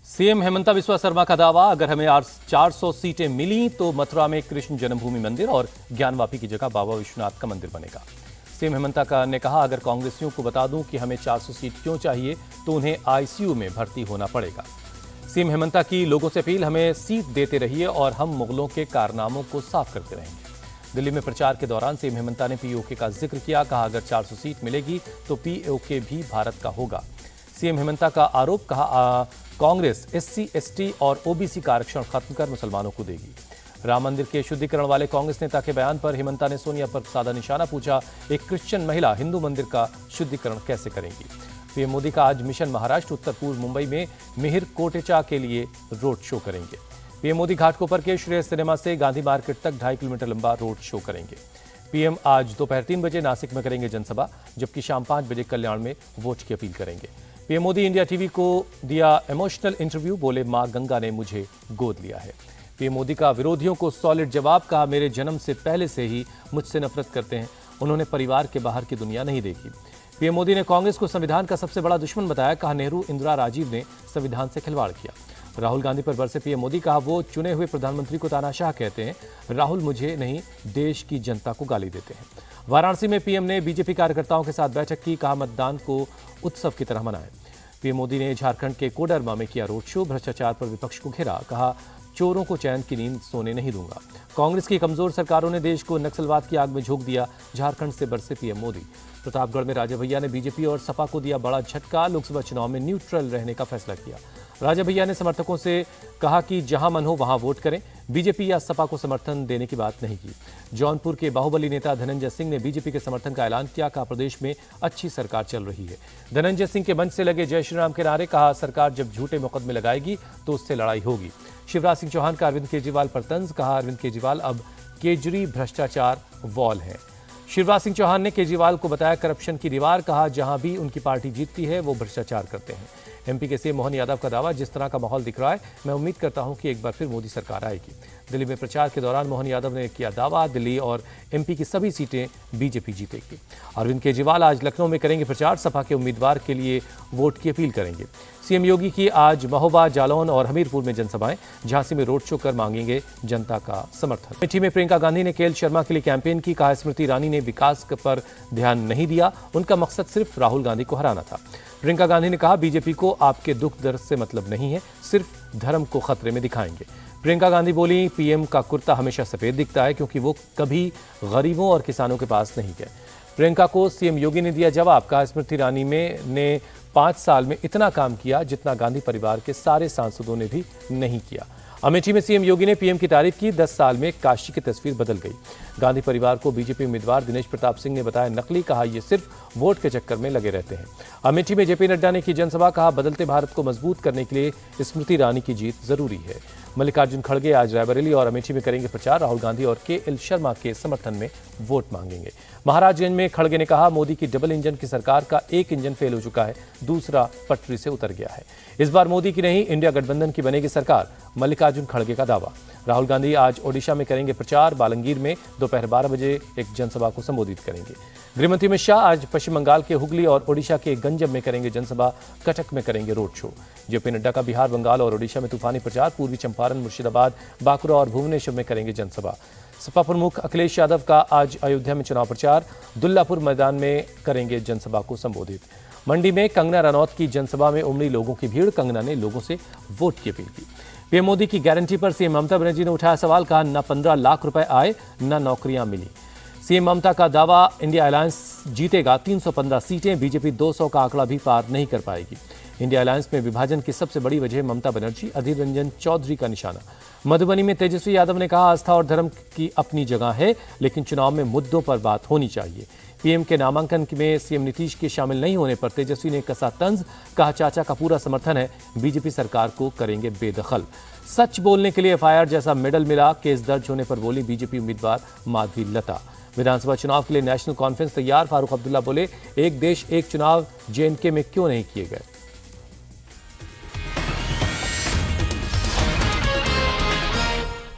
CM Hemanta Biswa Sharma का दावा, अगर हमें 400 सीटें मिली तो मथुरा में कृष्ण जन्मभूमि मंदिर और ज्ञानवापी की जगह बाबा विश्वनाथ का मंदिर बनेगा। सीएम हेमंता ने कहा, अगर कांग्रेसियों को बता दूं कि हमें 400 सीट क्यों चाहिए तो उन्हें आईसीयू में भर्ती होना पड़ेगा। सीएम हेमंता की लोगों से अपील, हमें सीट देते रहिए और हम मुगलों के कारनामों को साफ करते रहेंगे। दिल्ली में प्रचार के दौरान सीएम हेमंता ने पीओके का जिक्र किया, कहा अगर 400 सीट मिलेगी तो पीओके भी भारत का होगा। सीएम हेमंता का आरोप, कहा कांग्रेस एससी एसटी और ओबीसी का आरक्षण खत्म कर मुसलमानों को देगी। राम मंदिर के शुद्धिकरण वाले कांग्रेस नेता के बयान पर हेमंता ने सोनिया पर साधा निशाना, पूछा एक क्रिश्चियन महिला हिंदू मंदिर का शुद्धिकरण कैसे करेंगी। पीएम मोदी का आज मिशन महाराष्ट्र, उत्तर पूर्व मुंबई में मिहिर कोटेचा के लिए रोड शो करेंगे। पीएम मोदी घाटकोपर के श्रेय सिनेमा से गांधी मार्केट तक 2.5 किलोमीटर लंबा रोड शो करेंगे। पीएम आज दोपहर 3 बजे नासिक में करेंगे जनसभा, जबकि शाम 5 बजे कल्याण में वोट की अपील करेंगे। पीएम मोदी इंडिया टीवी को दिया इमोशनल इंटरव्यू, बोले मां गंगा ने मुझे गोद लिया है। पीएम मोदी का विरोधियों को सॉलिड जवाब, कहा मेरे जन्म से पहले से ही मुझसे नफरत करते हैं, उन्होंने परिवार के बाहर की दुनिया नहीं देखी। पीएम मोदी ने कांग्रेस को संविधान का सबसे बड़ा दुश्मन बताया, कहा नेहरू इंदिरा राजीव ने संविधान से खिलवाड़ किया। राहुल गांधी पर बरसे पीएम मोदी, कहा वो चुने हुए प्रधानमंत्री को तानाशाह कहते हैं, राहुल मुझे नहीं देश की जनता को गाली देते हैं। वाराणसी में पीएम ने बीजेपी कार्यकर्ताओं के साथ बैठक की, कहा मतदान को उत्सव की तरह मनाएं। पीएम मोदी ने झारखंड के कोडरमा में किया रोड शो, भ्रष्टाचार पर विपक्ष को घेरा, कहा चोरों को चैन की नींद सोने नहीं दूंगा। कांग्रेस की कमजोर सरकारों ने देश को नक्सलवाद की आग में झोंक दिया, झारखंड से बरसे पीएम मोदी। प्रतापगढ़ में राजा भैया ने बीजेपी और सपा को दिया बड़ा झटका, लोकसभा चुनाव में न्यूट्रल रहने का फैसला किया। राजा भैया ने समर्थकों से कहा कि जहां मन हो वहां वोट करें, बीजेपी या सपा को समर्थन देने की बात नहीं की। जौनपुर के बाहुबली नेता धनंजय सिंह ने बीजेपी के समर्थन का ऐलान किया, कहा प्रदेश में अच्छी सरकार चल रही है। धनंजय सिंह के मंच से लगे जय श्री राम के नारे, कहा सरकार जब झूठे मुकदमे लगाएगी तो उससे लड़ाई होगी। शिवराज सिंह चौहान का अरविंद केजरीवाल पर तंज, कहा अरविंद केजरीवाल अब केजरी भ्रष्टाचार वॉल है। शिवराज सिंह चौहान ने केजरीवाल को बताया करप्शन की दीवार, कहा जहां भी उनकी पार्टी जीतती है वो भ्रष्टाचार करते हैं। एमपी के सीएम मोहन यादव का दावा, जिस तरह का माहौल दिख रहा है मैं उम्मीद करता हूं कि एक बार फिर मोदी सरकार आएगी। दिल्ली में प्रचार के दौरान मोहन यादव ने किया दावा, दिल्ली और एमपी की सभी सीटें बीजेपी जीतेगी। अरविंद केजरीवाल आज लखनऊ में करेंगे प्रचार, सपा के उम्मीदवार के लिए वोट की अपील करेंगे। सीएम योगी की आज महोबा, जालौन और हमीरपुर में जनसभाएं, झांसी में रोड शो कर मांगेंगे जनता का समर्थन। अमेठी में प्रियंका गांधी ने केएल शर्मा के लिए कैंपेन की, कहा स्मृति ईरानी ने विकास पर ध्यान नहीं दिया, उनका मकसद सिर्फ राहुल गांधी को हराना था। प्रियंका गांधी ने कहा बीजेपी को आपके दुख दर्द से मतलब नहीं है, सिर्फ धर्म को खतरे में दिखाएंगे। प्रियंका गांधी बोली, पीएम का कुर्ता हमेशा सफेद दिखता है क्योंकि वो कभी गरीबों और किसानों के पास नहीं गए। प्रियंका को सीएम योगी ने दिया जवाब, कहा स्मृति ईरानी ने 5 साल में इतना काम किया जितना गांधी परिवार के सारे सांसदों ने भी नहीं किया। अमेठी में सीएम योगी ने पीएम की तारीफ की, 10 साल में काशी की तस्वीर बदल गई। गांधी परिवार को बीजेपी उम्मीदवार दिनेश प्रताप सिंह ने बताया नकली, कहा ये सिर्फ वोट के चक्कर में लगे रहते हैं। अमेठी में जेपी नड्डा ने की जनसभा, कहा बदलते भारत को मजबूत करने के लिए स्मृति ईरानी की जीत जरूरी है। मल्लिकार्जुन खड़गे आज रायबरेली और अमेठी में करेंगे प्रचार, राहुल गांधी और केएल शर्मा के समर्थन में वोट मांगेंगे। महाराजगंज में खड़गे ने कहा मोदी की डबल इंजन की सरकार का एक इंजन फेल हो चुका है, दूसरा पटरी से उतर गया है। इस बार मोदी की नहीं इंडिया गठबंधन की बनेगी सरकार, मल्लिकार्जुन खड़गे का दावा। राहुल गांधी आज ओडिशा में करेंगे प्रचार, बालंगीर में दोपहर 12 बजे एक जनसभा को संबोधित करेंगे। गृहमंत्री अमित शाह आज पश्चिम बंगाल के हुगली और ओडिशा के गंजम में करेंगे जनसभा, कटक में करेंगे रोड शो। जेपी नड्डा का बिहार, बंगाल और ओडिशा में तूफानी प्रचार, पूर्वी चंपारण, मुर्शिदाबाद, बांकुड़ा और भुवनेश्वर में करेंगे जनसभा। सपा प्रमुख अखिलेश यादव का आज अयोध्या में चुनाव प्रचार, दुल्लापुर मैदान में करेंगे जनसभा को संबोधित। मंडी में कंगना रनौत की जनसभा में उमड़ी लोगों की भीड़, कंगना ने लोगों से वोट की अपील की। पीएम मोदी की गारंटी पर सीएम ममता बनर्जी ने उठाया सवाल, कहा न 15 लाख रुपए आए न नौकरियां मिली। सीएम ममता का दावा, इंडिया अलायंस जीतेगा 315 सीटें, बीजेपी 200 का आंकड़ा भी पार नहीं कर पाएगी। इंडिया अलायंस में विभाजन की सबसे बड़ी वजह ममता बनर्जी, अधीर रंजन चौधरी का निशाना। मधुबनी में तेजस्वी यादव ने कहा आस्था और धर्म की अपनी जगह है, लेकिन चुनाव में मुद्दों पर बात होनी चाहिए। पीएम के नामांकन में सीएम नीतीश के शामिल नहीं होने पर तेजस्वी ने कसा तंज, कहा चाचा का पूरा समर्थन है, बीजेपी सरकार को करेंगे बेदखल। सच बोलने के लिए एफआईआर जैसा मेडल मिला, केस दर्ज होने पर बोली बीजेपी उम्मीदवार माधवी लता। विधानसभा चुनाव के लिए नेशनल कॉन्फ्रेंस तैयार, फारूक अब्दुल्ला बोले एक देश एक चुनाव जेएनके में क्यों नहीं किए गए।